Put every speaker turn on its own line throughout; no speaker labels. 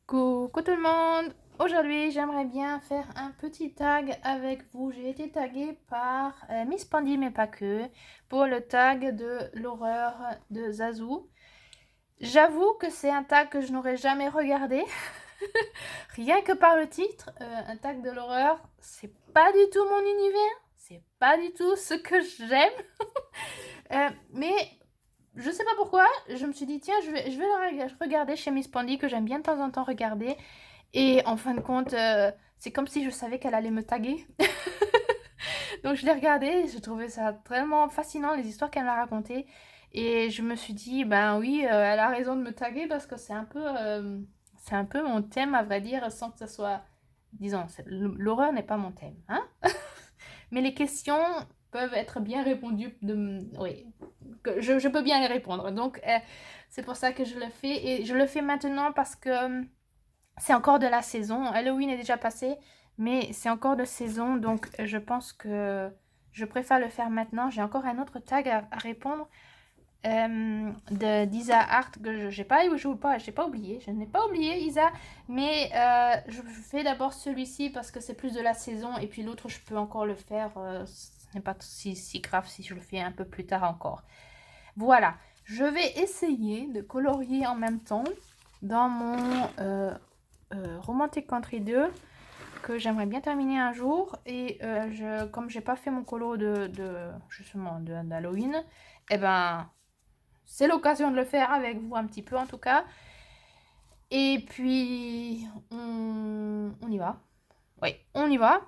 Coucou tout le monde! Aujourd'hui, j'aimerais bien faire un petit tag avec vous. J'ai été taguée par Miss Pandy, mais pas que, pour le tag de l'horreur de Zazu. J'avoue que c'est un tag que je n'aurais jamais regardé. Rien que par le titre, un tag de l'horreur, c'est pas du tout mon univers. C'est pas du tout ce que j'aime. Mais je sais pas pourquoi, je me suis dit, tiens, je vais le regarder chez Miss Pandy, que j'aime bien de temps en temps regarder. Et en fin de compte, c'est comme si je savais qu'elle allait me taguer. Donc je l'ai regardé et je trouvais ça tellement fascinant, les histoires qu'elle m'a racontées. Et je me suis dit, ben oui, elle a raison de me taguer parce que c'est un peu mon thème, à vrai dire, sans que ce soit... Disons, l'horreur n'est pas mon thème, hein. Mais les questions peuvent être bien répondues. Oui, je peux bien les répondre. Donc c'est pour ça que je le fais. Et je le fais maintenant parce que c'est encore de la saison. Halloween est déjà passé, mais c'est encore de saison. Donc je pense que je préfère le faire maintenant. J'ai encore un autre tag à répondre d'Isa Hart que j'ai pas oublié. Je n'ai pas oublié Isa, mais je fais d'abord celui-ci parce que c'est plus de la saison. Et puis l'autre, je peux encore le faire. Ce n'est pas si grave si je le fais un peu plus tard encore. Voilà. Je vais essayer de colorier en même temps dans mon Romantic Country 2 que j'aimerais bien terminer un jour. Et comme j'ai pas fait mon colo justement d'Halloween, eh ben c'est l'occasion de le faire avec vous un petit peu en tout cas. Et puis on y va. Oui, on y va.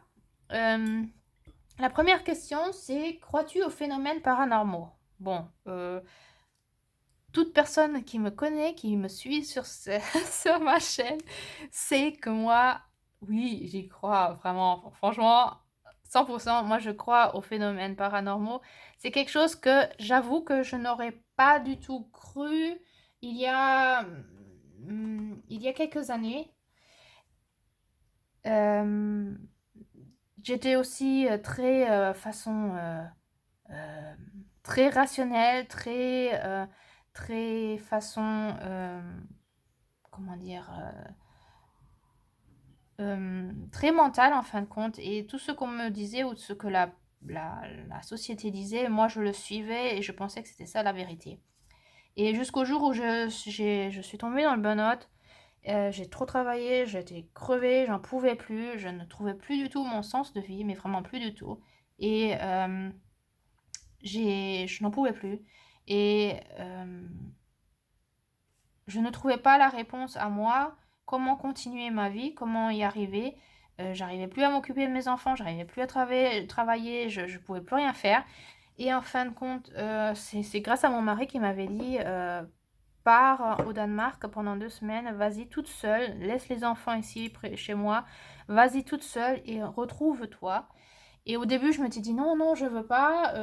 La première question, c'est: crois-tu aux phénomènes paranormaux? Bon, toute personne qui me connaît, qui me suit sur ma chaîne, sait que moi, oui, j'y crois vraiment. Franchement, 100%, moi je crois aux phénomènes paranormaux. C'est quelque chose que j'avoue que je n'aurais pas du tout cru il y a quelques années. Euh, J'étais aussi euh, très rationnelle, très façon, comment dire, très mentale en fin de compte. Et tout ce qu'on me disait ou ce que la société disait, moi je le suivais et je pensais que c'était ça la vérité. Et jusqu'au jour où je suis tombée dans le burn-out. J'ai trop travaillé, j'étais crevée, j'en pouvais plus, je ne trouvais plus du tout mon sens de vie, mais vraiment plus du tout. Et je n'en pouvais plus. Et je ne trouvais pas la réponse à moi, comment continuer ma vie, comment y arriver. J'arrivais plus à m'occuper de mes enfants, j'arrivais plus à travailler, je ne pouvais plus rien faire. Et en fin de compte, c'est grâce à mon mari qui m'avait dit pars au Danemark pendant 2 semaines, vas-y toute seule, laisse les enfants ici chez moi, vas-y toute seule et retrouve-toi. Et au début, je me suis dit non, non, je veux pas,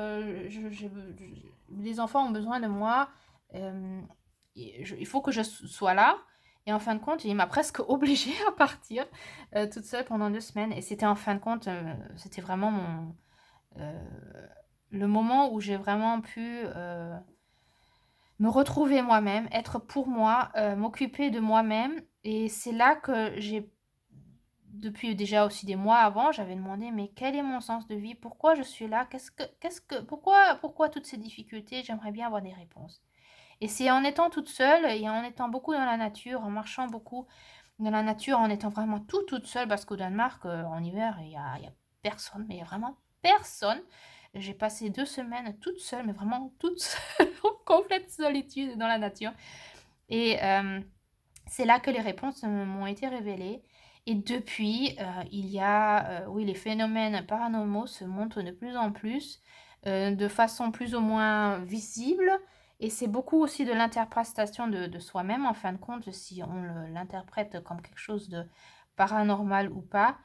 les enfants ont besoin de moi, euh, il faut que je sois là. Et en fin de compte, il m'a presque obligée à partir toute seule pendant 2 semaines. Et c'était en fin de compte, c'était vraiment euh, le moment où j'ai vraiment pu me retrouver moi-même, être pour moi, m'occuper de moi-même. Et c'est là que depuis déjà aussi des mois avant, j'avais demandé, mais quel est mon sens de vie? Pourquoi je suis là? Pourquoi toutes ces difficultés? J'aimerais bien avoir des réponses. Et c'est en étant toute seule et en étant beaucoup dans la nature, en marchant beaucoup dans la nature, en étant vraiment toute seule, parce qu'au Danemark, en hiver, il y a personne, mais il y a vraiment personne. J'ai passé 2 semaines toute seule, mais vraiment toute seule, en complète solitude dans la nature. Et c'est là que les réponses m'ont été révélées. Et depuis, oui, les phénomènes paranormaux se montrent de plus en plus, de façon plus ou moins visible. Et c'est beaucoup aussi de l'interprétation de soi-même, en fin de compte, si on l'interprète comme quelque chose de paranormal ou pas.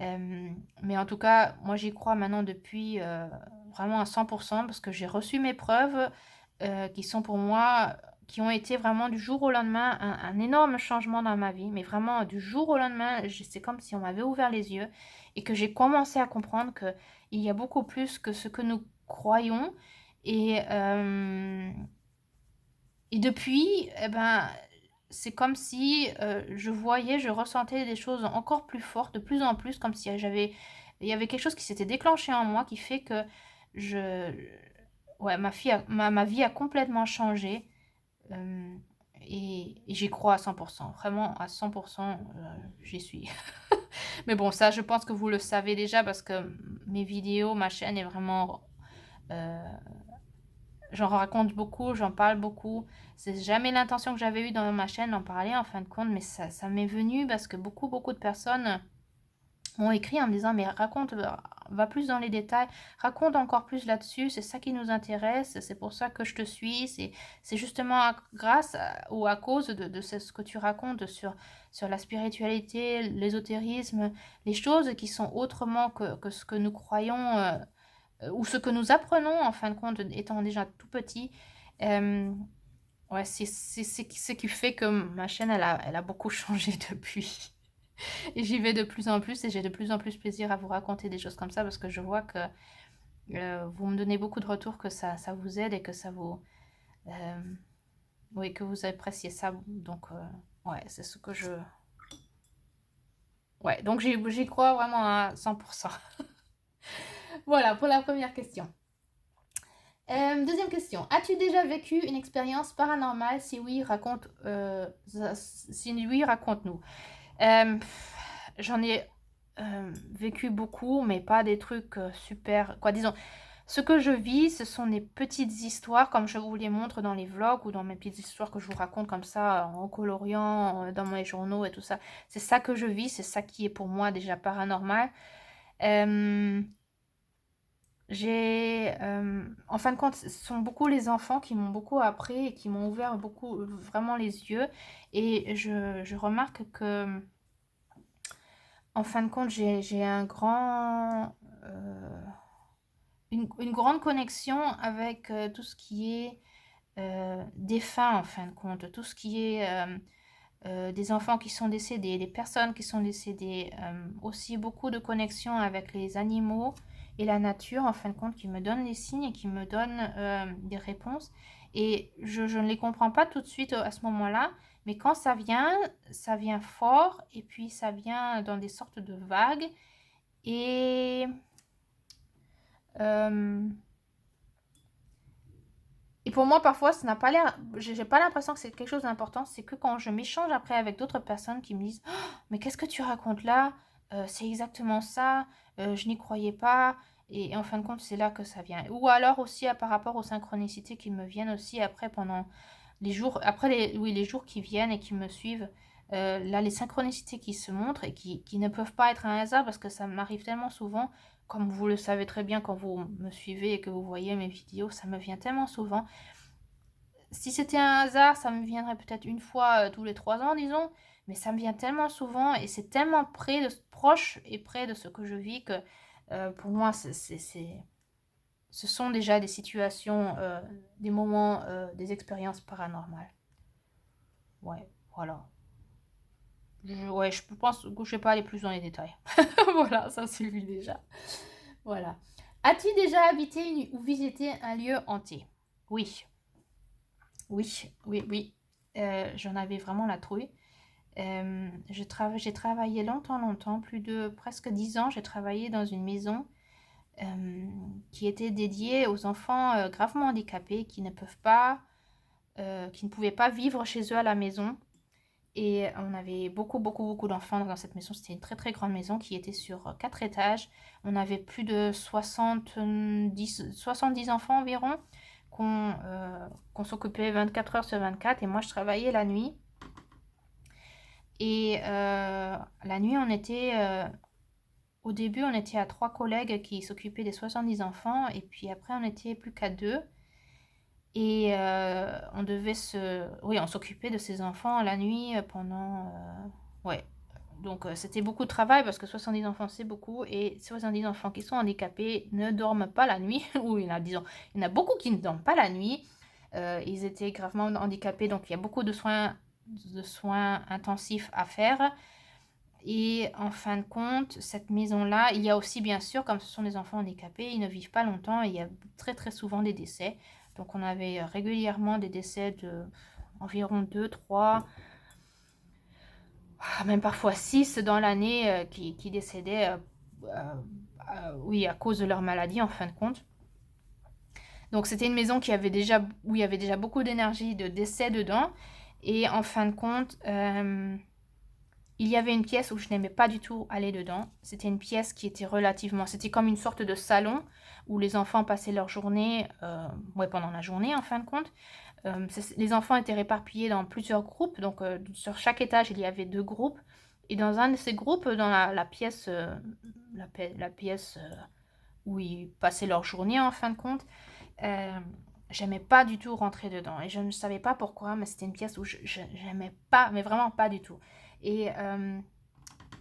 Mais en tout cas, moi j'y crois maintenant depuis vraiment à 100% parce que j'ai reçu mes preuves qui sont pour moi, qui ont été vraiment du jour au lendemain un énorme changement dans ma vie. Mais vraiment du jour au lendemain, c'est comme si on m'avait ouvert les yeux et que j'ai commencé à comprendre qu'il y a beaucoup plus que ce que nous croyons. Et, euh, et depuis, eh ben, c'est comme si, je ressentais des choses encore plus fortes, de plus en plus, comme si il y avait quelque chose qui s'était déclenché en moi qui fait que je ouais, ma vie a complètement changé, hem et j'y crois à 100%. Vraiment à 100%, j'y suis. Mais bon, ça, je pense que vous le savez déjà parce que mes vidéos, ma chaîne est vraiment, heu j'en raconte beaucoup, j'en parle beaucoup. C'est jamais l'intention que j'avais eue dans ma chaîne d'en parler en fin de compte, mais ça m'est venu parce que beaucoup de personnes m'ont écrit en me disant: «Mais raconte, va plus dans les détails, raconte encore plus là-dessus, c'est ça qui nous intéresse, c'est pour ça que je te suis, c'est justement grâce ou à cause de ce que tu racontes sur la spiritualité, l'ésotérisme, les choses qui sont autrement que ce que nous croyons, ou ce que nous apprenons en fin de compte étant déjà tout petit». Hem, ouais, c'est ce qui fait que ma chaîne elle a beaucoup changé depuis et j'y vais de plus en plus et j'ai de plus en plus plaisir à vous raconter des choses comme ça parce que je vois que, vous me donnez beaucoup de retours que ça vous aide et que ça vous, hem, oui, que vous appréciez ça donc ouais, c'est ce que je ouais, donc j'y crois vraiment à 100%. Voilà pour la première question. 2e question. As-tu déjà vécu une expérience paranormale? Si oui, raconte, si oui, raconte-nous. Hem, J'en ai, vécu beaucoup, mais pas des trucs, super quoi. Disons, ce que je vis, ce sont des petites histoires comme je vous les montre dans les vlogs ou dans mes petites histoires que je vous raconte comme ça, en coloriant, dans mes journaux et tout ça. C'est ça que je vis, c'est ça qui est pour moi déjà paranormal. Hem En fin de compte, ce sont beaucoup les enfants qui m'ont beaucoup appris et qui m'ont ouvert beaucoup, vraiment les yeux et je remarque que, en fin de compte, j'ai un grand, une grande connexion avec, tout ce qui est, défunt en fin de compte. Tout ce qui est, des enfants qui sont décédés, des personnes qui sont décédées, aussi beaucoup de connexions avec les animaux et la nature, en fin de compte, qui me donnent des signes et qui me donnent, des réponses. Et je ne les comprends pas tout de suite, à ce moment-là, mais quand ça vient fort et puis ça vient dans des sortes de vagues et hem et pour moi, parfois, ça n'a pas l'air j'ai pas l'impression que c'est quelque chose d'important. C'est que quand je m'échange après avec d'autres personnes qui me disent: «Oh, mais qu'est-ce que tu racontes là? C'est exactement ça, je n'y croyais pas» et en fin de compte, c'est là que ça vient. Ou alors aussi, par rapport aux synchronicités qui me viennent aussi après pendant les jours après les jours qui viennent et qui me suivent. Là, les synchronicités qui se montrent et qui ne peuvent pas être un hasard parce que ça m'arrive tellement souvent, comme vous le savez très bien quand vous me suivez et que vous voyez mes vidéos, ça me vient tellement souvent. Si c'était un hasard, ça me viendrait peut-être une fois, tous les 3 ans, disons, mais ça me vient tellement souvent et c'est tellement proche et près de ce que je vis que, pour moi, ce sont déjà des situations, des moments, des expériences paranormales. Ouais, voilà. Ouais, je pense que je vais pas aller plus dans les détails. Voilà, ça suffit déjà. Voilà. As-tu déjà habité ou visité un lieu hanté? Oui, oui, oui, oui. J'en avais vraiment la trouille. J'ai travaillé longtemps, plus de presque 10 ans, j'ai travaillé dans une maison, qui était dédiée aux enfants, gravement handicapés qui ne pouvaient pas vivre chez eux à la maison et on avait beaucoup d'enfants dans cette maison. C'était une très grande maison qui était sur, 4 étages. On avait plus de 70 enfants environ qu'on s'occupait 24 heures sur 24 et moi je travaillais la nuit. Et la nuit, au début, on était à 3 collègues qui s'occupaient des 70 enfants et puis après on était plus qu'à 2 et on s'occupait de ces enfants la nuit, pendant, ouais. Donc c'était beaucoup de travail parce que 70 enfants, c'est beaucoup et 70 enfants qui sont handicapés ne dorment pas la nuit ou il y en a beaucoup qui ne dorment pas la nuit. Ils étaient gravement handicapés, donc il y a beaucoup de soins intensifs à faire. Et en fin de compte, cette maison-là, il y a aussi bien sûr, comme ce sont des enfants handicapés, ils ne vivent pas longtemps et il y a très souvent des décès. Donc on avait régulièrement des décès de environ 2, 3. même parfois 6 dans l'année qui décédaient, oui, à cause de leur maladie en fin de compte. Donc c'était une maison où il y avait déjà beaucoup d'énergie de décès dedans. Et en fin de compte, il y avait une pièce où je n'aimais pas du tout aller dedans. C'était une pièce qui était c'était comme une sorte de salon où les enfants passaient leur journée, ouais, pendant la journée en fin de compte. Les enfants étaient réparpillés dans plusieurs groupes, donc sur chaque étage il y avait 2 groupes. Et dans un de ces groupes, dans la pièce, la pièce où ils passaient leur journée en fin de compte, euh, j'aimais pas du tout rentrer dedans. Et je ne savais pas pourquoi, mais c'était une pièce où je n'aimais pas, mais vraiment pas du tout. Et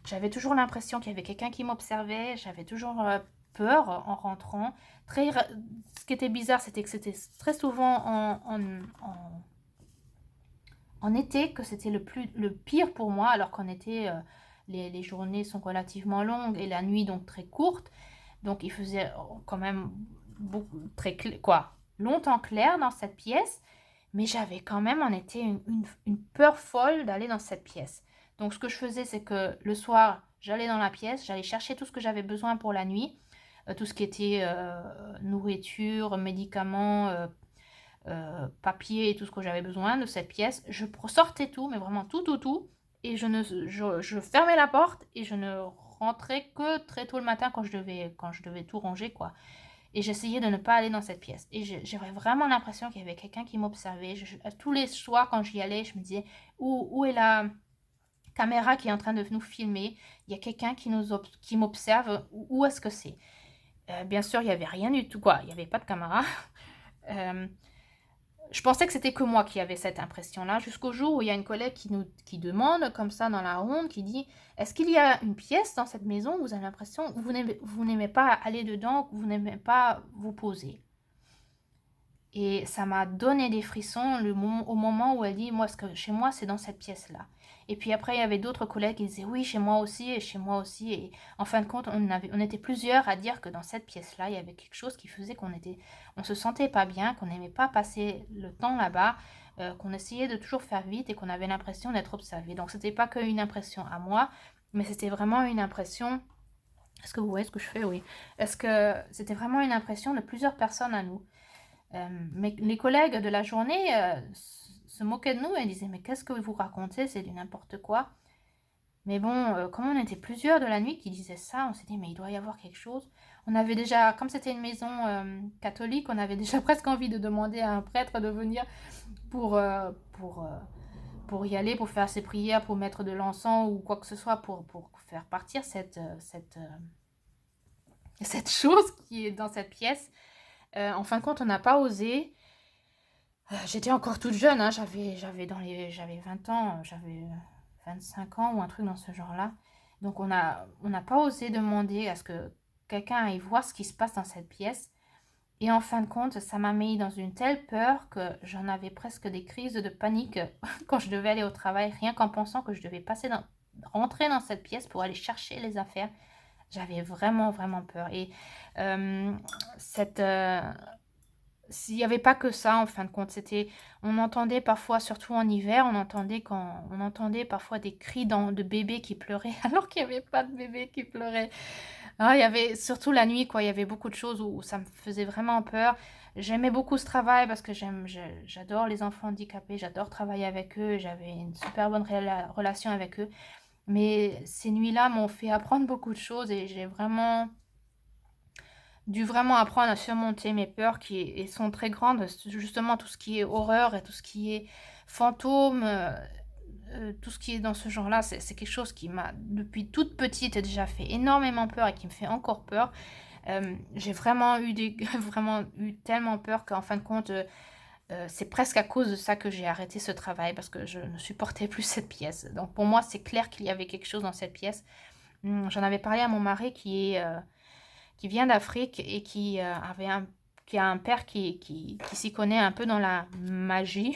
j'avais toujours l'impression qu'il y avait quelqu'un qui m'observait, j'avais toujours peur en rentrant. Ce qui était bizarre, c'était que c'était très souvent en été que c'était le pire pour moi, alors qu'en été, les journées sont relativement longues et la nuit donc très courte. Donc il faisait quand même longtemps clair dans cette pièce, mais j'avais quand même en été une peur folle d'aller dans cette pièce. Donc ce que je faisais, c'est que le soir, j'allais dans la pièce, j'allais chercher tout ce que j'avais besoin pour la nuit, tout ce qui était nourriture, médicaments, papier et tout ce que j'avais besoin de cette pièce. Je sortais tout, mais vraiment tout, tout, tout. Et je fermais la porte et je ne rentrais que très tôt le matin quand je devais tout ranger, quoi. Et j'essayais de ne pas aller dans cette pièce. Et j'avais vraiment l'impression qu'il y avait quelqu'un qui m'observait. Tous les soirs, quand j'y allais, je me disais, où est la caméra qui est en train de nous filmer? Il y a quelqu'un qui m'observe. Où est-ce que c'est? Bien sûr, il n'y avait rien du tout, quoi. Il n'y avait pas de caméra. Je pensais que c'était que moi qui avais cette impression-là, jusqu'au jour où il y a une collègue qui demande, comme ça dans la ronde, qui dit: est-ce qu'il y a une pièce dans cette maison où vous avez l'impression que vous n'aimez pas aller dedans, que vous n'aimez pas vous poser? Et ça m'a donné des frissons au moment où elle dit: moi, chez moi, c'est dans cette pièce-là. Et puis après, il y avait d'autres collègues qui disaient: oui, chez moi aussi, et chez moi aussi. Et en fin de compte, on était plusieurs à dire que dans cette pièce-là, il y avait quelque chose qui faisait on se sentait pas bien, qu'on n'aimait pas passer le temps là-bas, qu'on essayait de toujours faire vite et qu'on avait l'impression d'être observé. Donc c'était pas qu'une impression à moi, mais c'était vraiment une impression. Est-ce que vous voyez ce que je fais? Oui. Est-ce que c'était vraiment une impression de plusieurs personnes à nous? Mais les collègues de la journée se moquaient de nous et disaient: mais qu'est-ce que vous racontez, c'est du n'importe quoi. Mais bon, comme on était plusieurs de la nuit qui disaient ça, on s'est dit: mais il doit y avoir quelque chose. On avait déjà, comme c'était une maison catholique, on avait déjà presque envie de demander à un prêtre de venir pour, euh, pour, euh, pour y aller, pour faire ses prières, pour mettre de l'encens ou quoi que ce soit, pour faire partir cette chose qui est dans cette pièce. En fin de compte, on n'a pas osé. J'étais encore toute jeune, hein, j'avais 20 ans, j'avais 25 ans ou un truc dans ce genre-là. Donc on n'a pas osé demander à ce que quelqu'un aille voir ce qui se passe dans cette pièce. Et en fin de compte, ça m'a mis dans une telle peur que j'en avais presque des crises de panique quand je devais aller au travail, rien qu'en pensant que je devais rentrer dans cette pièce pour aller chercher les affaires. J'avais vraiment, vraiment peur. Et euh, cette, s'il n'y avait pas que ça, en fin de compte, on entendait parfois, surtout en hiver, on entendait parfois des cris de bébés qui pleuraient, alors qu'il n'y avait pas de bébés qui pleuraient. Ah, il y avait, surtout la nuit, quoi, il y avait beaucoup de choses où ça me faisait vraiment peur. J'aimais beaucoup ce travail parce que j'adore les enfants handicapés, j'adore travailler avec eux, j'avais une super bonne relation avec eux. Mais ces nuits-là m'ont fait apprendre beaucoup de choses et j'ai dû vraiment apprendre à surmonter mes peurs qui sont très grandes. Justement, tout ce qui est horreur et tout ce qui est fantôme, tout ce qui est dans ce genre-là, c'est quelque chose qui m'a, depuis toute petite, déjà fait énormément peur et qui me fait encore peur. J'ai vraiment vraiment eu tellement peur qu'en fin de compte, c'est presque à cause de ça que j'ai arrêté ce travail parce que je ne supportais plus cette pièce. Donc pour moi, c'est clair qu'il y avait quelque chose dans cette pièce. J'en avais parlé à mon mari qui vient d'Afrique et qui a un père qui s'y connaît un peu dans la magie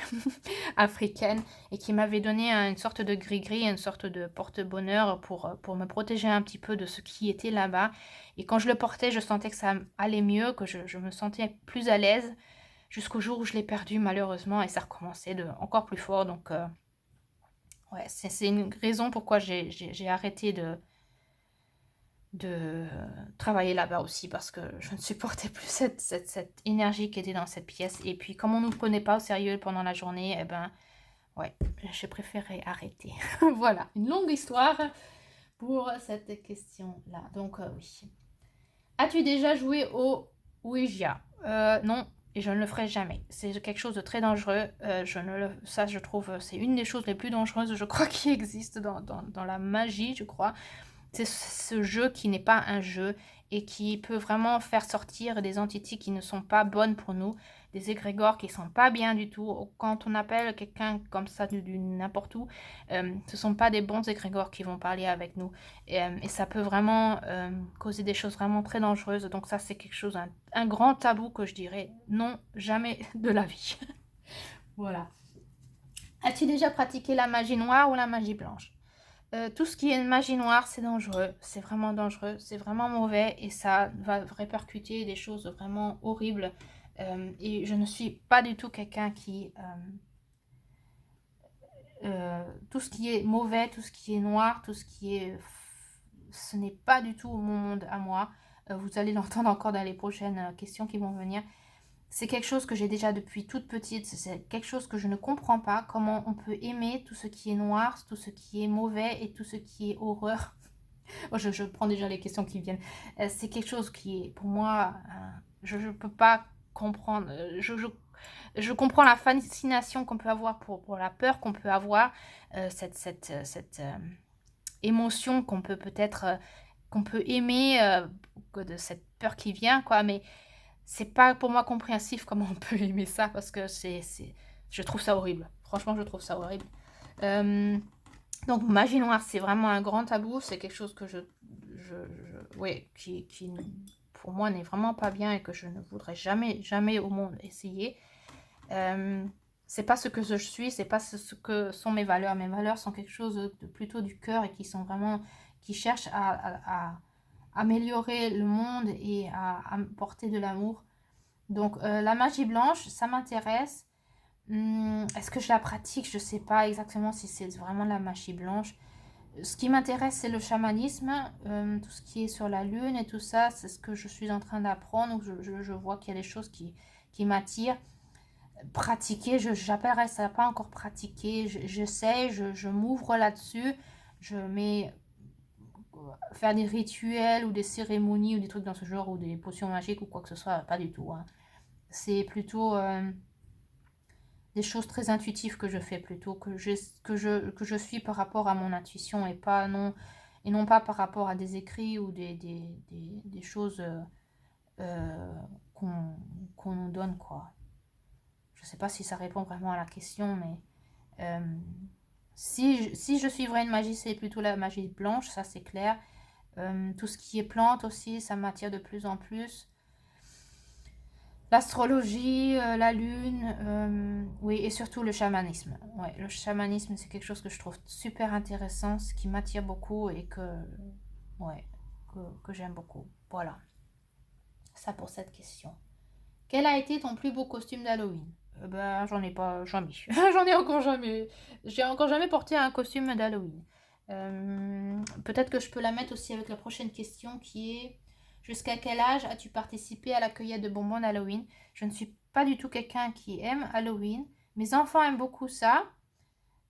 africaine et qui m'avait donné une sorte de gris-gris, une sorte de porte-bonheur pour me protéger un petit peu de ce qui était là-bas. Et quand je le portais, je sentais que ça allait mieux, que je me sentais plus à l'aise jusqu'au jour où je l'ai perdu malheureusement et ça recommençait encore plus fort. Donc Ouais, c'est une raison pourquoi j'ai arrêté de travailler là-bas aussi, parce que je ne supportais plus cette énergie qui était dans cette pièce. Et puis, comme on ne nous prenait pas au sérieux pendant la journée, eh ben, ouais, j'ai préféré arrêter. Voilà, une longue histoire pour cette question-là. Donc, oui. As-tu déjà joué au Ouija? Non, et je ne le ferai jamais. C'est quelque chose de très dangereux. Ça, je trouve, c'est une des choses les plus dangereuses, je crois, qui existent dans la magie, je crois. C'est ce jeu qui n'est pas un jeu et qui peut vraiment faire sortir des entités qui ne sont pas bonnes pour nous, des égrégores qui ne sont pas bien du tout. Quand on appelle quelqu'un comme ça du n'importe où, ce ne sont pas des bons égrégores qui vont parler avec nous. Et ça peut vraiment causer des choses vraiment très dangereuses. Donc ça, c'est quelque chose, un grand tabou que je dirais non, jamais de la vie. Voilà. As-tu déjà pratiqué la magie noire ou la magie blanche? Tout ce qui est magie noire, c'est dangereux, c'est vraiment dangereux, c'est vraiment mauvais et ça va répercuter des choses vraiment horribles. Et je ne suis pas du tout quelqu'un qui... tout ce qui est mauvais, tout ce qui est noir, tout ce qui est... Ce n'est pas du tout mon monde à moi. Vous allez l'entendre encore dans les prochaines questions qui vont venir. C'est quelque chose que j'ai déjà depuis toute petite, c'est quelque chose que je ne comprends pas, comment on peut aimer tout ce qui est noir, tout ce qui est mauvais et tout ce qui est horreur. Oh, je prends déjà les questions qui viennent. C'est quelque chose qui est, pour moi, je ne peux pas comprendre. Je comprends la fascination qu'on peut avoir pour la peur qu'on peut avoir, cette émotion qu'on peut peut-être, qu'on peut aimer, de cette peur qui vient, quoi. Mais c'est pas pour moi compréhensif comment on peut aimer ça, parce que je trouve ça horrible. Franchement, je trouve ça horrible. Donc, magie noire, c'est vraiment un grand tabou. C'est quelque chose que ouais, qui, pour moi, n'est vraiment pas bien et que je ne voudrais jamais, jamais au monde essayer. C'est pas ce que je suis, c'est pas ce que sont mes valeurs. Mes valeurs sont quelque chose de plutôt du cœur et qui sont vraiment, qui cherchent à améliorer le monde et à porter de l'amour. Donc, la magie blanche, ça m'intéresse. Est-ce que je la pratique? Je ne sais pas exactement si c'est vraiment la magie blanche. Ce qui m'intéresse, c'est le chamanisme, tout ce qui est sur la lune et tout ça, c'est ce que je suis en train d'apprendre. Je vois qu'il y a des choses qui m'attirent. Pratiquer, j'appellerais ça pas encore pratiquer. J'essaie, je m'ouvre là-dessus. Je mets faire des rituels ou des cérémonies ou des trucs dans ce genre ou des potions magiques ou quoi que ce soit, pas du tout. Hein. C'est plutôt des choses très intuitives que je fais plutôt, que je suis par rapport à mon intuition et non pas par rapport à des écrits ou des choses qu'on nous donne, quoi. Je sais pas si ça répond vraiment à la question, mais si je suivrais une magie, c'est plutôt la magie blanche, ça c'est clair. Tout ce qui est plante aussi, ça m'attire de plus en plus. L'astrologie, la lune, oui, et surtout le chamanisme. Ouais, le chamanisme, c'est quelque chose que je trouve super intéressant, ce qui m'attire beaucoup et ouais, que j'aime beaucoup. Voilà, ça pour cette question. Quel a été ton plus beau costume d'Halloween? Ben, j'en ai pas jamais. J'en ai encore jamais. J'ai encore jamais porté un costume d'Halloween. Peut-être que je peux la mettre aussi avec la prochaine question qui est: jusqu'à quel âge as-tu participé à la cueillette de bonbons d'Halloween? Je ne suis pas du tout quelqu'un qui aime Halloween. Mes enfants aiment beaucoup ça.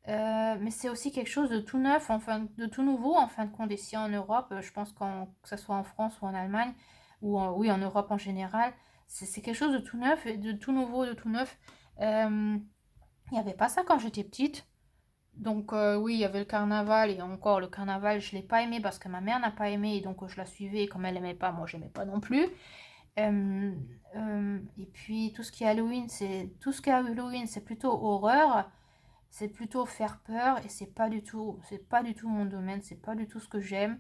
Mais c'est aussi quelque chose de tout neuf, enfin, de tout nouveau en fin de compte ici en Europe. Je pense que ce soit en France ou en Allemagne, oui, en Europe en général. C'est quelque chose de tout neuf, et de tout nouveau, de tout neuf. Il n'y avait pas ça quand j'étais petite. Donc oui, il y avait le carnaval, et encore le carnaval, je ne l'ai pas aimé parce que ma mère n'a pas aimé, et donc je la suivais, et comme elle n'aimait pas, moi je n'aimais pas non plus. Et puis tout ce qui est Halloween, c'est plutôt horreur, c'est plutôt faire peur, et c'est pas du tout mon domaine, c'est pas du tout ce que j'aime.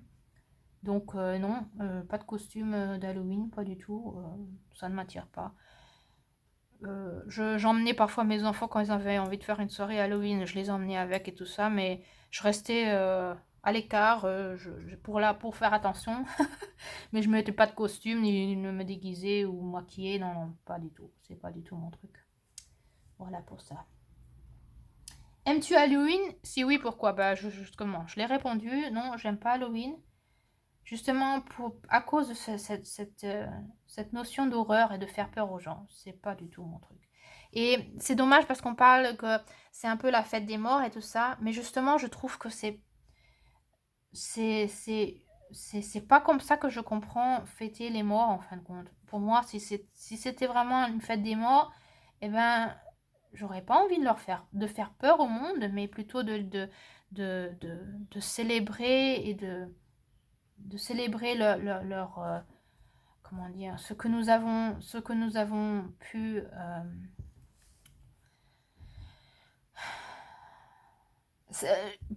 Donc non, pas de costume d'Halloween, pas du tout, ça ne m'attire pas. J'emmenais parfois mes enfants quand ils avaient envie de faire une soirée Halloween, je les emmenais avec et tout ça, mais je restais à l'écart pour faire attention. Mais je mettais pas de costume, ni ne me déguiser ou maquiller, non, non, pas du tout. C'est pas du tout mon truc. Voilà pour ça. Aimes-tu Halloween? Si oui, pourquoi? Bah, justement, je l'ai répondu. Non, j'aime pas Halloween. Justement, à cause de cette notion d'horreur et de faire peur aux gens. C'est pas du tout mon truc. Et c'est dommage parce qu'on parle que c'est un peu la fête des morts et tout ça. Mais justement, je trouve que c'est, c'est, c'est pas comme ça que je comprends fêter les morts en fin de compte. Pour moi, si c'était vraiment une fête des morts, eh ben, j'aurais pas envie de faire peur au monde, mais plutôt de célébrer et de célébrer leur comment dire, ce que nous avons pu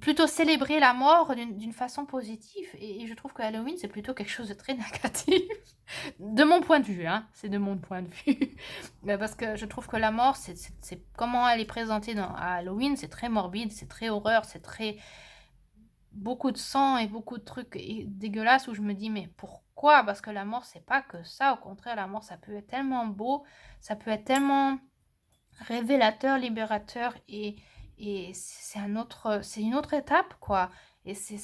plutôt célébrer la mort d'une façon positive. Et je trouve que Halloween, c'est plutôt quelque chose de très négatif. De mon point de vue, hein. C'est de mon point de vue. Mais parce que je trouve que la mort, comment elle est présentée à Halloween, c'est très morbide, c'est très horreur, c'est très beaucoup de sang et beaucoup de trucs dégueulasses où je me dis, mais pourquoi? Parce que la mort, c'est pas que ça. Au contraire, la mort, ça peut être tellement beau, ça peut être tellement révélateur, libérateur et c'est une autre étape, quoi. Et c'est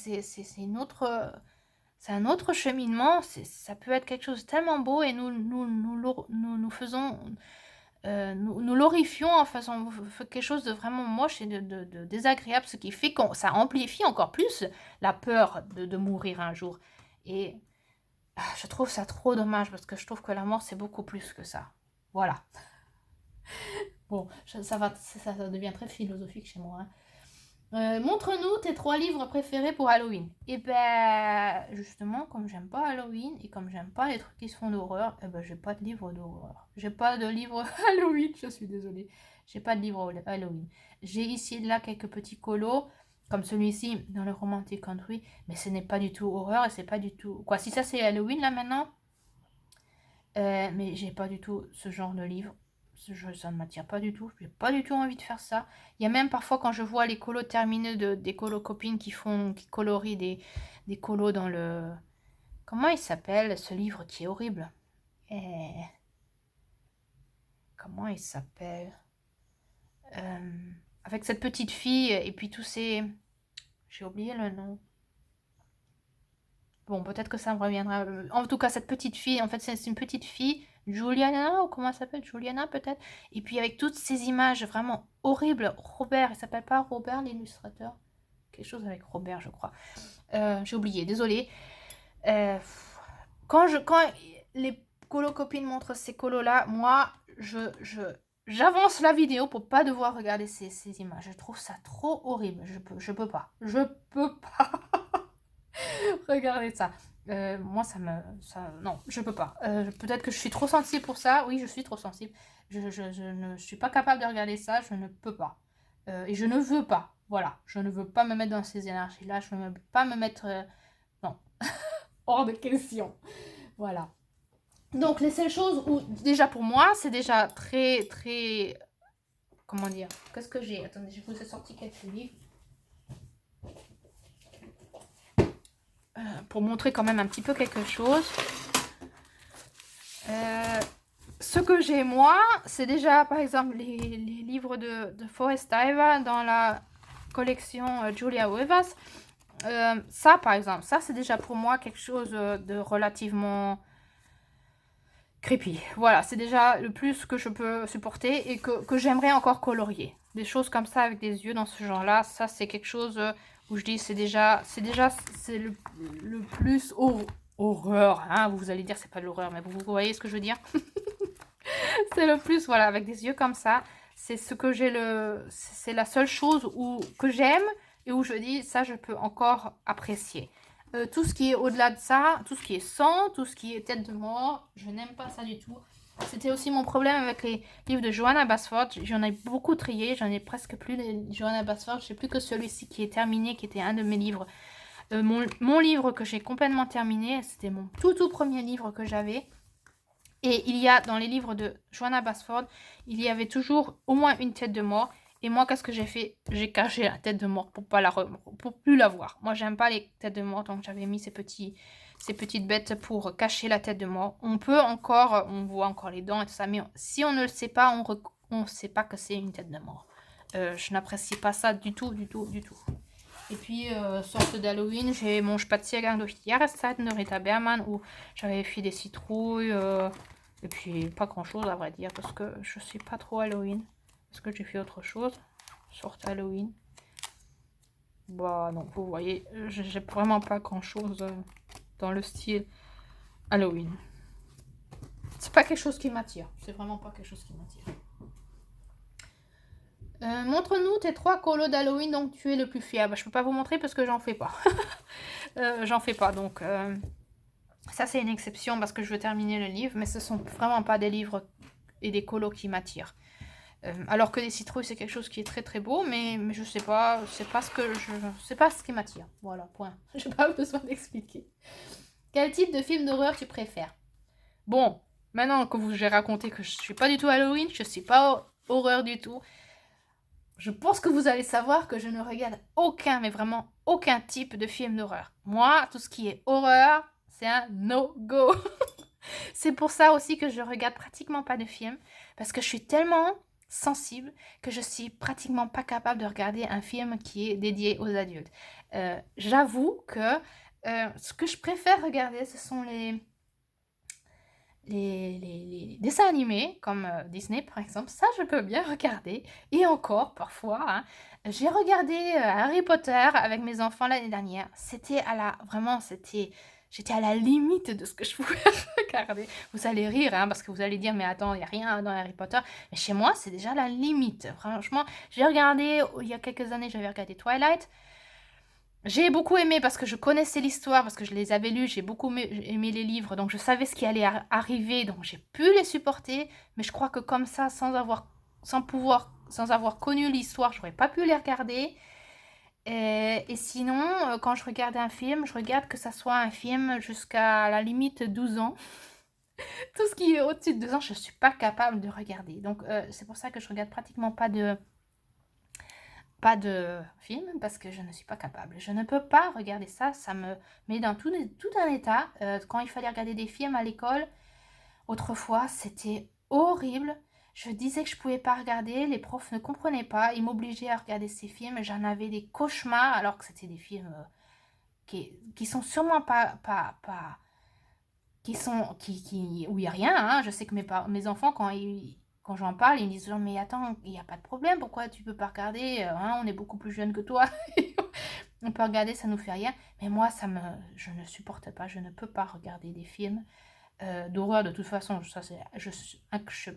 un autre cheminement. Ça peut être quelque chose de tellement beau et nous faisons, nous l'horrifions en faisant quelque chose de vraiment moche et de désagréable, ce qui fait que ça amplifie encore plus la peur de mourir un jour. Et je trouve ça trop dommage parce que je trouve que la mort, c'est beaucoup plus que ça. Voilà. Bon, ça devient très philosophique chez moi. Montre-nous tes 3 livres préférés pour Halloween. Et ben, justement, comme j'aime pas Halloween et comme j'aime pas les trucs qui se font d'horreur, eh ben, j'ai pas de livre d'horreur. J'ai pas de livre Halloween, je suis désolée. J'ai pas de livre Halloween. J'ai ici et là quelques petits colos, comme celui-ci dans le Romantic Country, mais ce n'est pas du tout horreur et c'est pas du tout. Quoi, si ça c'est Halloween là maintenant, mais j'ai pas du tout ce genre de livre. Ça ne m'attire pas du tout. J'ai pas du tout envie de faire ça. Il y a même parfois quand je vois les colos terminés des colos copines qui colorient des colos dans le... Comment il s'appelle ce livre qui est horrible? Comment il s'appelle? Avec cette petite fille et puis tous ces... J'ai oublié le nom. Bon, peut-être que ça me reviendra. En tout cas, cette petite fille, en fait, c'est une petite fille, Juliana, ou comment elle s'appelle? Juliana, peut-être. Et puis avec toutes ces images vraiment horribles. Robert, il s'appelle pas Robert, l'illustrateur? Quelque chose avec Robert, je crois. J'ai oublié, désolé. Quand les colocopines montrent ces colos-là, moi, j'avance la vidéo pour pas devoir regarder ces images. Je trouve ça trop horrible. Je peux pas. Je peux pas. Regardez ça. Moi, non, je peux pas. Peut-être que je suis trop sensible pour ça. Oui, je suis trop sensible. Je ne suis pas capable de regarder ça. Je ne peux pas. Et je ne veux pas. Voilà. Je ne veux pas me mettre dans ces énergies-là. Je ne veux pas me mettre... non. Hors de question. Voilà. Donc, les seules choses où... Déjà, pour moi, c'est déjà très, très... Comment dire? Qu'est-ce que j'ai? Attendez, je vous ai sorti quelques livres. Pour montrer quand même un petit peu quelque chose. Ce que j'ai moi, c'est déjà par exemple les livres de Forest Diver dans la collection Julia Rivas. Ça par exemple, ça c'est déjà pour moi quelque chose de relativement creepy. Voilà, c'est déjà le plus que je peux supporter et que j'aimerais encore colorier. Des choses comme ça avec des yeux dans ce genre-là, ça c'est quelque chose où je dis c'est le plus horreur. Hein, vous allez dire c'est pas de l'horreur, mais vous voyez ce que je veux dire. C'est le plus, voilà, avec des yeux comme ça. C'est ce que c'est la seule chose que j'aime et où je dis ça je peux encore apprécier. Tout ce qui est au-delà de ça, tout ce qui est sang, tout ce qui est tête de mort, je n'aime pas ça du tout. C'était aussi mon problème avec les livres de Johanna Basford. J'en ai beaucoup trié, j'en ai presque plus de Johanna Basford. Je sais plus que celui-ci qui est terminé, qui était un de mes livres. Mon livre que j'ai complètement terminé, c'était mon tout premier livre que j'avais. Et il y a, dans les livres de Johanna Basford, il y avait toujours au moins une tête de mort. Et moi, qu'est-ce que j'ai fait? J'ai caché la tête de mort pour plus la voir. Moi, j'aime pas les têtes de mort, donc j'avais mis ces petites bêtes pour cacher la tête de mort. On voit encore les dents et tout ça, mais si on ne le sait pas, on ne sait pas que c'est une tête de mort. Je n'apprécie pas ça du tout, du tout, du tout. Et puis, sorte d'Halloween, j'ai mon spaziergang durch die Jahreszeiten de Rita Berman où j'avais fait des citrouilles. Et puis, pas grand-chose à vrai dire parce que je suis pas trop Halloween. Parce que j'ai fait autre chose. Sorte Halloween. Bah non, vous voyez, j'ai vraiment pas grand-chose dans le style Halloween. C'est pas quelque chose qui m'attire. C'est vraiment pas quelque chose qui m'attire. Montre-nous tes 3 colos d'Halloween dont tu es le plus fier. Bah, je peux pas vous montrer parce que j'en fais pas. J'en fais pas, donc ça c'est une exception parce que je veux terminer le livre, mais ce sont vraiment pas des livres et des colos qui m'attirent. Alors que les citrouilles c'est quelque chose qui est très très beau, mais je sais pas, c'est pas ce qui m'attire. Voilà, point. J'ai pas besoin d'expliquer. Quel type de film d'horreur tu préfères? Bon, maintenant que j'ai raconté que je suis pas du tout Halloween, je suis pas horreur du tout. Je pense que vous allez savoir que je ne regarde aucun, mais vraiment aucun type de film d'horreur. Moi, tout ce qui est horreur, c'est un no-go. C'est pour ça aussi que je regarde pratiquement pas de films, parce que je suis tellement sensible que je suis pratiquement pas capable de regarder un film qui est dédié aux adultes. J'avoue que ce que je préfère regarder, ce sont les dessins animés, comme Disney par exemple, ça je peux bien regarder. Et encore, parfois, hein, j'ai regardé Harry Potter avec mes enfants l'année dernière. J'étais à la limite de ce que je pouvais regarder. Vous allez rire, hein, parce que vous allez dire, mais attends, il n'y a rien dans Harry Potter. Mais chez moi, c'est déjà la limite. Franchement, j'ai regardé, il y a quelques années, j'avais regardé Twilight. J'ai beaucoup aimé parce que je connaissais l'histoire, parce que je les avais lus, j'ai beaucoup aimé les livres, donc je savais ce qui allait arriver, donc j'ai pu les supporter. Mais je crois que comme ça, sans avoir connu l'histoire, j'aurais pas pu les regarder. Et sinon, quand je regarde un film, je regarde que ça soit un film jusqu'à la limite 12 ans. Tout ce qui est au-dessus de 12 ans, je suis pas capable de regarder. Donc c'est pour ça que je regarde pratiquement pas de film parce que je ne suis pas capable. Je ne peux pas regarder ça, ça me met dans tout un état. Quand il fallait regarder des films à l'école, autrefois, c'était horrible. Je disais que je pouvais pas regarder, les profs ne comprenaient pas, ils m'obligeaient à regarder ces films, j'en avais des cauchemars alors que c'était des films qui sont sûrement pas où il n'y a rien, hein. Je sais que mes enfants, quand j'en parle, ils me disent mais attends, il n'y a pas de problème, pourquoi tu peux pas regarder, hein, on est beaucoup plus jeunes que toi, on peut regarder, ça nous fait rien. Mais moi, je ne supporte pas, je ne peux pas regarder des films d'horreur de toute façon, ça je suis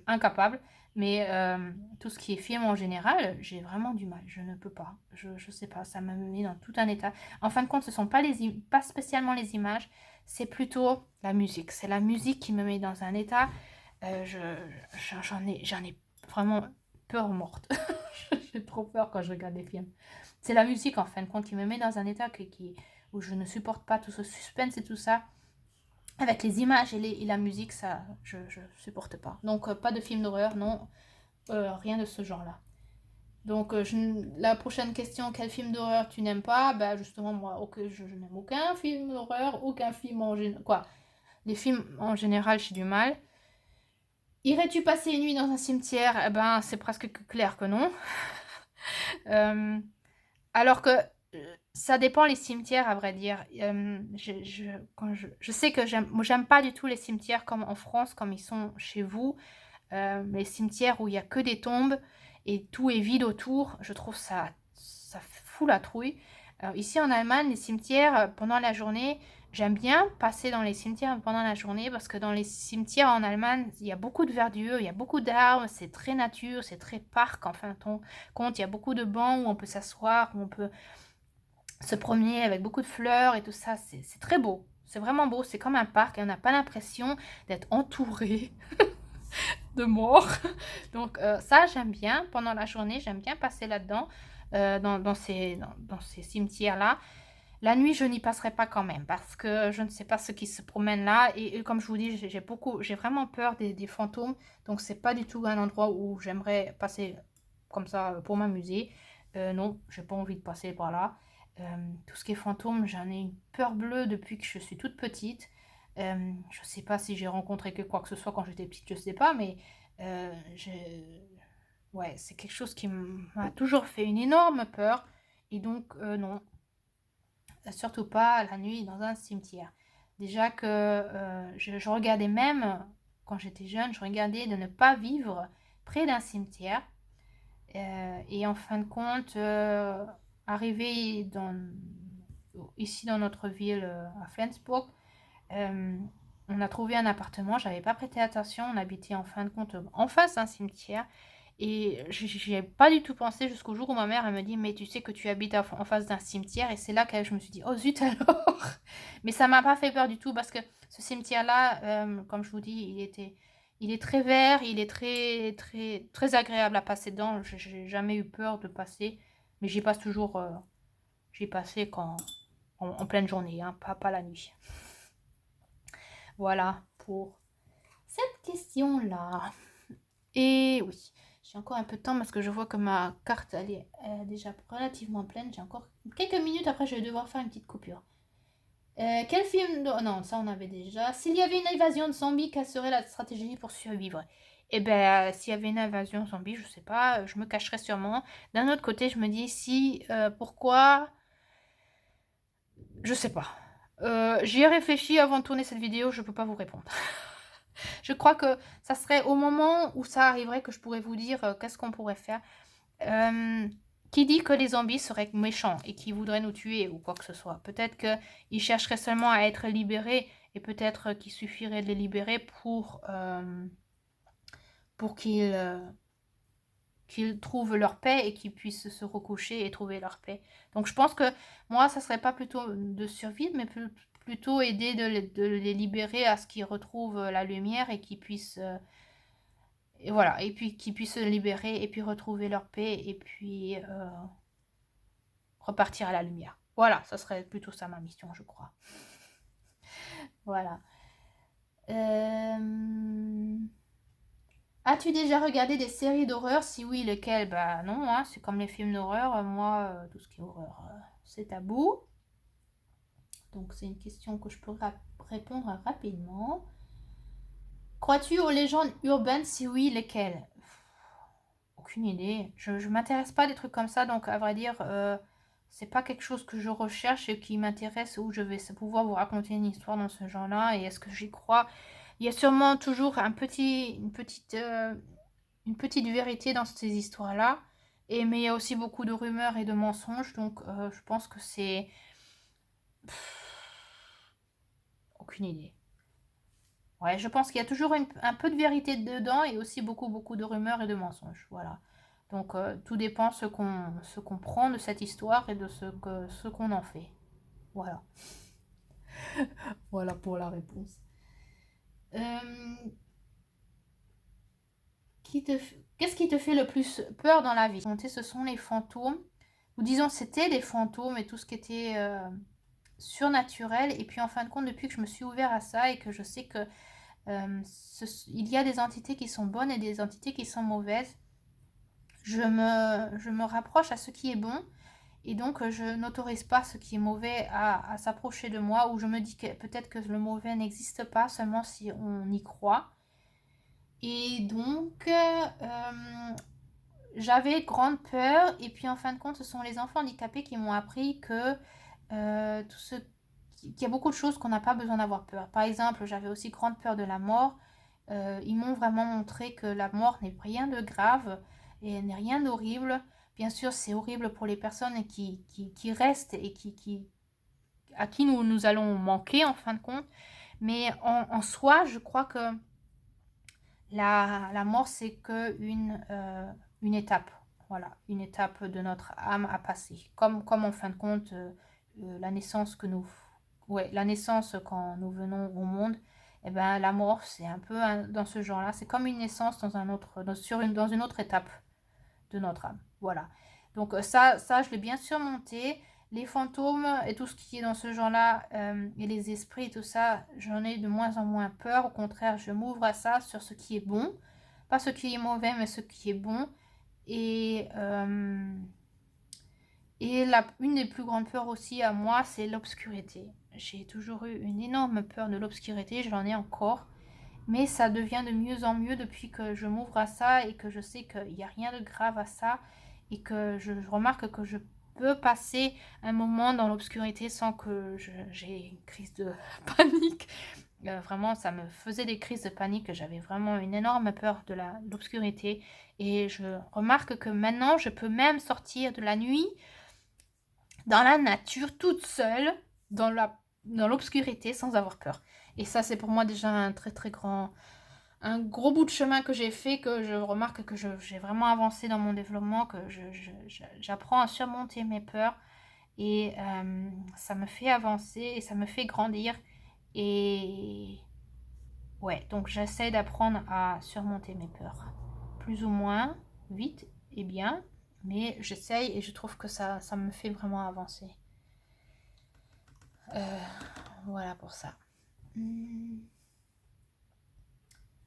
incapable. Mais tout ce qui est film en général, j'ai vraiment du mal, je ne peux pas. Je sais pas, ça me met dans tout un état. En fin de compte, ce sont pas spécialement les images, c'est plutôt la musique. C'est la musique qui me met dans un état. J'en ai vraiment peur morte. J'ai trop peur quand je regarde des films. C'est la musique en fin de compte qui me met dans un état où je ne supporte pas tout ce suspense et tout ça. Avec les images et la musique, ça, je supporte pas. Donc, pas de film d'horreur, non, rien de ce genre-là. Donc, la prochaine question, quel film d'horreur tu n'aimes pas? Bah, justement, moi, je n'aime aucun film d'horreur, aucun film en général. Quoi? Les films en général, j'ai du mal. Irais-tu passer une nuit dans un cimetière? Eh ben, c'est presque clair que non. Alors que ça dépend les cimetières, à vrai dire. Je sais que j'aime pas du tout les cimetières comme en France, comme ils sont chez vous. Les cimetières où il y a que des tombes et tout est vide autour, je trouve ça fout la trouille. Ici en Allemagne, les cimetières, pendant la journée, j'aime bien passer dans les cimetières pendant la journée parce que dans les cimetières en Allemagne, il y a beaucoup de verdure, il y a beaucoup d'arbres, c'est très nature, c'est très parc en fin de compte. Il y a beaucoup de bancs où on peut s'asseoir, où on peut se promener avec beaucoup de fleurs et tout ça. C'est très beau. C'est vraiment beau. C'est comme un parc et on n'a pas l'impression d'être entouré de morts. Donc ça, j'aime bien. Pendant la journée, j'aime bien passer là-dedans, dans ces cimetières-là. La nuit, je n'y passerai pas quand même parce que je ne sais pas ce qui se promène là. Et comme je vous dis, j'ai vraiment peur des fantômes. Donc, c'est pas du tout un endroit où j'aimerais passer comme ça pour m'amuser. Non, j'ai pas envie de passer par là. Tout ce qui est fantôme, j'en ai une peur bleue depuis que je suis toute petite. Je sais pas si j'ai rencontré que quoi que ce soit quand j'étais petite, je sais pas, mais ouais, c'est quelque chose qui m'a toujours fait une énorme peur. Et donc, non, surtout pas la nuit dans un cimetière. Déjà que je regardais même, quand j'étais jeune, je regardais de ne pas vivre près d'un cimetière. Et en fin de compte, arrivé ici dans notre ville, à Flensburg, euh, on a trouvé un appartement, j'avais pas prêté attention, on habitait en fin de compte en face d'un cimetière. Et j'y ai pas du tout pensé jusqu'au jour où ma mère elle me dit mais tu sais que tu habites en face d'un cimetière, et c'est là que je me suis dit oh zut alors. Mais ça m'a pas fait peur du tout parce que ce cimetière là, comme je vous dis, il est très vert, il est très très très agréable à passer dedans. J'ai jamais eu peur de passer, mais j'y passe toujours, j'y passais quand en pleine journée, hein, pas la nuit. Voilà pour cette question-là. Et oui, j'ai encore un peu de temps parce que je vois que ma carte elle est déjà relativement pleine. J'ai encore quelques minutes, après je vais devoir faire une petite coupure. Quel film... Non, ça on avait déjà. S'il y avait une invasion de zombies, quelle serait la stratégie pour survivre? Eh ben, s'il y avait une invasion zombie, je sais pas, je me cacherais sûrement. D'un autre côté, je me dis si... pourquoi... Je sais pas. J'y ai réfléchi avant de tourner cette vidéo, je peux pas vous répondre. Je crois que ça serait au moment où ça arriverait que je pourrais vous dire qu'est-ce qu'on pourrait faire. Euh, qui dit que les zombies seraient méchants et qui voudraient nous tuer ou quoi que ce soit? Peut-être qu'ils chercheraient seulement à être libérés, et peut-être qu'il suffirait de les libérer pour qu'ils trouvent leur paix et qu'ils puissent se recoucher et trouver leur paix. Donc je pense que moi, ça serait pas plutôt de survivre, mais plutôt aider de les libérer à ce qu'ils retrouvent la lumière et qu'ils puissent... et voilà, et puis qu'ils puissent se libérer et puis retrouver leur paix et puis repartir à la lumière. Voilà, ça serait plutôt ça ma mission, je crois. Voilà. As-tu déjà regardé des séries d'horreur? Si oui, lesquelles? Bah non, hein, c'est comme les films d'horreur. Moi, tout ce qui est horreur, c'est tabou. Donc c'est une question que je peux répondre rapidement. Crois-tu aux légendes urbaines? Si oui, lesquelles? Aucune idée. Je m'intéresse pas à des trucs comme ça, donc à vrai dire, c'est pas quelque chose que je recherche et qui m'intéresse, où je vais pouvoir vous raconter une histoire dans ce genre-là. Et est-ce que j'y crois? Il y a sûrement toujours une petite vérité dans ces histoires-là. Mais il y a aussi beaucoup de rumeurs et de mensonges, donc je pense que c'est... Aucune idée. Ouais, je pense qu'il y a toujours un peu de vérité dedans et aussi beaucoup, beaucoup de rumeurs et de mensonges. Voilà. Donc, tout dépend ce qu'on prend de cette histoire et de ce qu'on en fait. Voilà. Voilà pour la réponse. Euh, Qu'est-ce qui te fait le plus peur dans la vie? Ce sont les fantômes. Ou disons, c'était les fantômes et tout ce qui était surnaturel. Et puis, en fin de compte, depuis que je me suis ouvert à ça et que je sais que il y a des entités qui sont bonnes et des entités qui sont mauvaises, je me rapproche à ce qui est bon, et donc je n'autorise pas ce qui est mauvais à s'approcher de moi, ou je me dis que peut-être que le mauvais n'existe pas, seulement si on y croit. Et donc j'avais grande peur, et puis en fin de compte ce sont les enfants handicapés qui m'ont appris que qu'il y a beaucoup de choses qu'on n'a pas besoin d'avoir peur. Par exemple, j'avais aussi grande peur de la mort. Ils m'ont vraiment montré que la mort n'est rien de grave et n'est rien d'horrible. Bien sûr, c'est horrible pour les personnes qui restent et à qui nous allons manquer en fin de compte. Mais en soi, je crois que la mort, c'est une étape. Voilà, une étape de notre âme à passer. Comme en fin de compte, la naissance la naissance quand nous venons au monde, et ben la mort, c'est un peu dans ce genre-là. C'est comme une naissance dans une autre étape de notre âme. Voilà. Donc ça, je l'ai bien surmonté. Les fantômes et tout ce qui est dans ce genre-là, et les esprits et tout ça, j'en ai de moins en moins peur. Au contraire, je m'ouvre à ça, sur ce qui est bon. Pas ce qui est mauvais, mais ce qui est bon. Et, une des plus grandes peurs aussi à moi, c'est l'obscurité. J'ai toujours eu une énorme peur de l'obscurité, j'en ai encore. mais ça devient de mieux en mieux depuis que je m'ouvre à ça et que je sais qu'il n'y a rien de grave à ça et que je remarque que je peux passer un moment dans l'obscurité sans que j'ai une crise de panique. Vraiment, ça me faisait des crises de panique. J'avais vraiment une énorme peur de l'obscurité. Et je remarque que maintenant, je peux même sortir de la nuit dans la nature, toute seule, dans l'obscurité, sans avoir peur. Et ça, c'est pour moi déjà un très très grand, un gros bout de chemin que j'ai fait, que je remarque que j'ai vraiment avancé dans mon développement, que j'apprends à surmonter mes peurs. Et ça me fait avancer et ça me fait grandir. Et ouais, donc j'essaie d'apprendre à surmonter mes peurs. Plus ou moins, vite et bien, mais j'essaye et je trouve que ça me fait vraiment avancer. Voilà pour ça.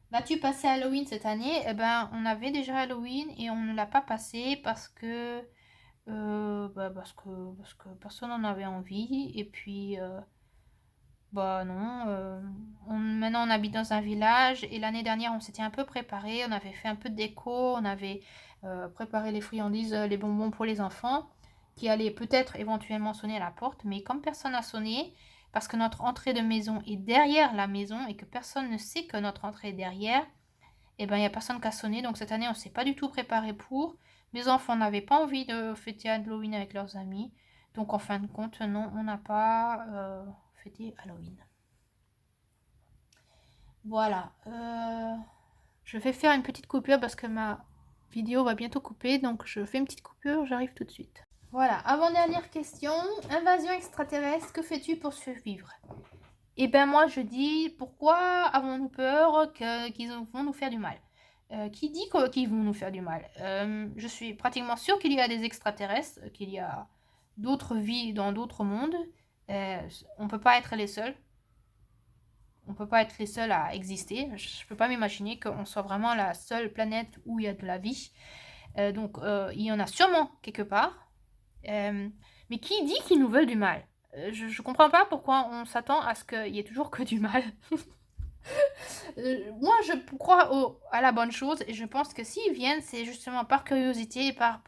Vas-tu passer Halloween cette année? Eh ben, on avait déjà Halloween et on ne l'a pas passé parce que, parce que personne n'en avait envie. Et puis, bah non, maintenant on habite dans un village et l'année dernière on s'était un peu préparé, on avait fait un peu de déco, on avait préparé les friandises, les bonbons pour les enfants qui allaient peut-être éventuellement sonner à la porte, mais comme personne n'a sonné, parce que notre entrée de maison est derrière la maison et que personne ne sait que notre entrée est derrière, et ben il n'y a personne qui a sonné, donc cette année on ne s'est pas du tout préparé pour. Mes enfants n'avaient pas envie de fêter Halloween avec leurs amis, donc en fin de compte, non, on n'a pas fêté Halloween. Voilà. Je vais faire une petite coupure parce que ma vidéo va bientôt couper. Donc je fais une petite coupure, j'arrive tout de suite. Voilà, avant-dernière question. Invasion extraterrestre, que fais-tu pour survivre? Eh ben moi je dis, pourquoi avons-nous peur qu'ils vont nous faire du mal? Qui dit qu'ils vont nous faire du mal? Je suis pratiquement sûre qu'il y a des extraterrestres, qu'il y a d'autres vies dans d'autres mondes. On ne peut pas être les seuls. On ne peut pas être les seuls à exister. Je ne peux pas m'imaginer qu'on soit vraiment la seule planète où il y a de la vie. Donc, il y en a sûrement quelque part. Mais qui dit qu'ils nous veulent du mal? Je ne comprends pas pourquoi on s'attend à ce qu'il y ait toujours que du mal. Moi, je crois à la bonne chose et je pense que s'ils viennent, c'est justement par curiosité, par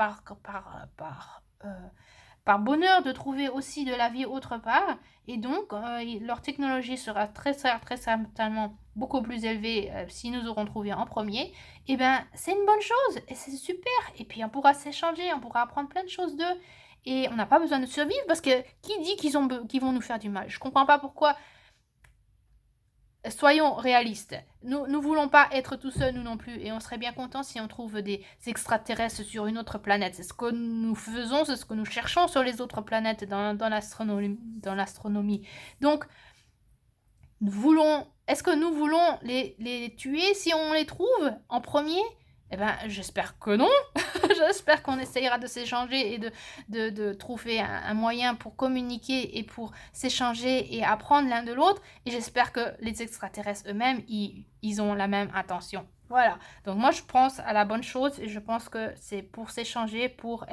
bonheur de trouver aussi de la vie autre part. Et donc, leur technologie sera très certainement beaucoup plus élevée si nous aurons trouvé en premier. Et ben, c'est une bonne chose et c'est super. Et puis, on pourra s'échanger, on pourra apprendre plein de choses d'eux. Et on n'a pas besoin de survivre parce que qui dit qu'ils vont nous faire du mal? Je comprends pas pourquoi. Soyons réalistes. Nous ne voulons pas être tout seuls, nous non plus. Et on serait bien content si on trouve des extraterrestres sur une autre planète. C'est ce que nous faisons, c'est ce que nous cherchons sur les autres planètes dans l'astronomie. Donc, est-ce que nous voulons les tuer si on les trouve en premier? Eh ben, j'espère que non. J'espère qu'on essayera de s'échanger et de trouver un moyen pour communiquer et pour s'échanger et apprendre l'un de l'autre. Et j'espère que les extraterrestres eux-mêmes, ils ont la même intention. Voilà. Donc moi, je pense à la bonne chose et je pense que c'est pour s'échanger, pour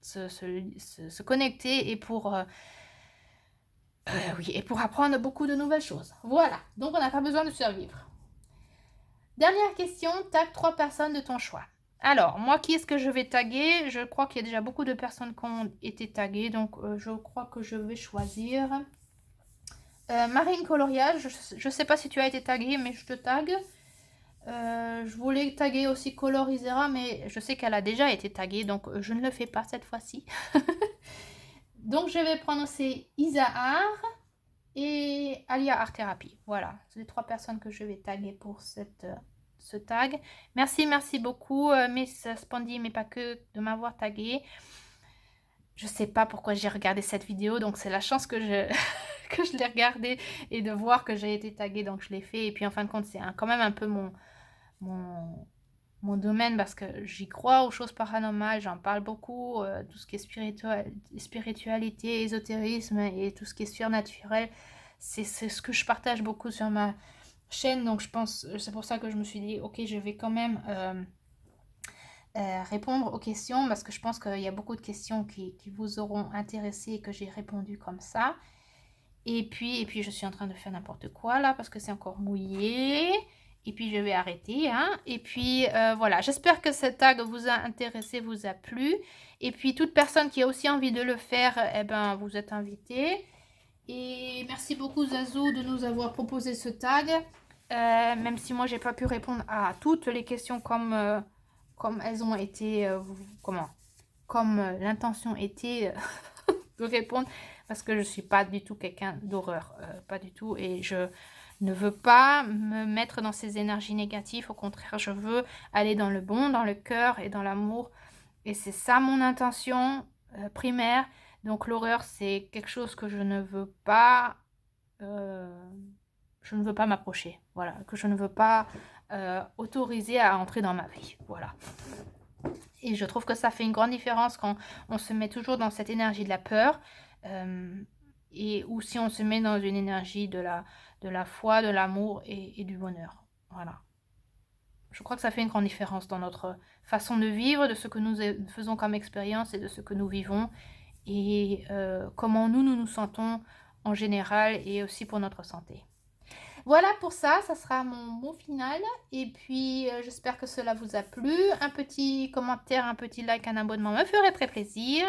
se connecter et pour oui, et pour apprendre beaucoup de nouvelles choses. Voilà. Donc on n'a pas besoin de survivre. Dernière question, tag 3 personnes de ton choix. Alors, moi, qui est-ce que je vais taguer? Je crois qu'il y a déjà beaucoup de personnes qui ont été taguées, donc je crois que je vais choisir Marine Coloriage. Je ne sais pas si tu as été taguée, mais je te tag. Je voulais taguer aussi Colorisera, mais je sais qu'elle a déjà été taguée, donc je ne le fais pas cette fois-ci. Donc, je vais prendre aussi Isahar et Alia Art Therapy. Voilà, c'est les 3 personnes que je vais taguer pour ce tag. Merci beaucoup, Miss Spondy, mais pas que, de m'avoir tagué. Je sais pas pourquoi j'ai regardé cette vidéo, donc c'est la chance que que je l'ai regardée et de voir que j'ai été taguée, donc je l'ai fait. Et puis en fin de compte, c'est quand même un peu mon domaine parce que j'y crois aux choses paranormales, j'en parle beaucoup, tout ce qui est spiritualité, ésotérisme et tout ce qui est surnaturel, c'est ce que je partage beaucoup sur ma chaîne, donc je pense, c'est pour ça que je me suis dit, ok, je vais quand même répondre aux questions parce que je pense qu'il y a beaucoup de questions qui vous auront intéressé et que j'ai répondu comme ça. Et puis je suis en train de faire n'importe quoi là parce que c'est encore mouillé. Et puis je vais arrêter, hein. Et puis voilà, j'espère que ce tag vous a intéressé, vous a plu. Et puis toute personne qui a aussi envie de le faire, eh ben vous êtes invité. Et merci beaucoup Zazou de nous avoir proposé ce tag. Même si moi j'ai pas pu répondre à toutes les questions comme elles ont été, comme l'intention était de répondre, parce que je suis pas du tout quelqu'un d'horreur, pas du tout, et je ne veux pas me mettre dans ces énergies négatives. Au contraire, je veux aller dans le bon, dans le cœur et dans l'amour, et c'est ça mon intention primaire. Donc l'horreur, c'est quelque chose que je ne veux pas m'approcher, voilà, que je ne veux pas autoriser à entrer dans ma vie, voilà. Et je trouve que ça fait une grande différence quand on se met toujours dans cette énergie de la peur, ou si on se met dans une énergie de la foi, de l'amour et du bonheur. Voilà. Je crois que ça fait une grande différence dans notre façon de vivre, de ce que nous faisons comme expérience et de ce que nous vivons, et comment nous nous sentons en général, et aussi pour notre santé. Voilà, pour ça sera mon mot final. Et puis, j'espère que cela vous a plu. Un petit commentaire, un petit like, un abonnement me ferait très plaisir.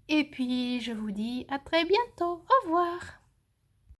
Et puis, je vous dis à très bientôt. Au revoir.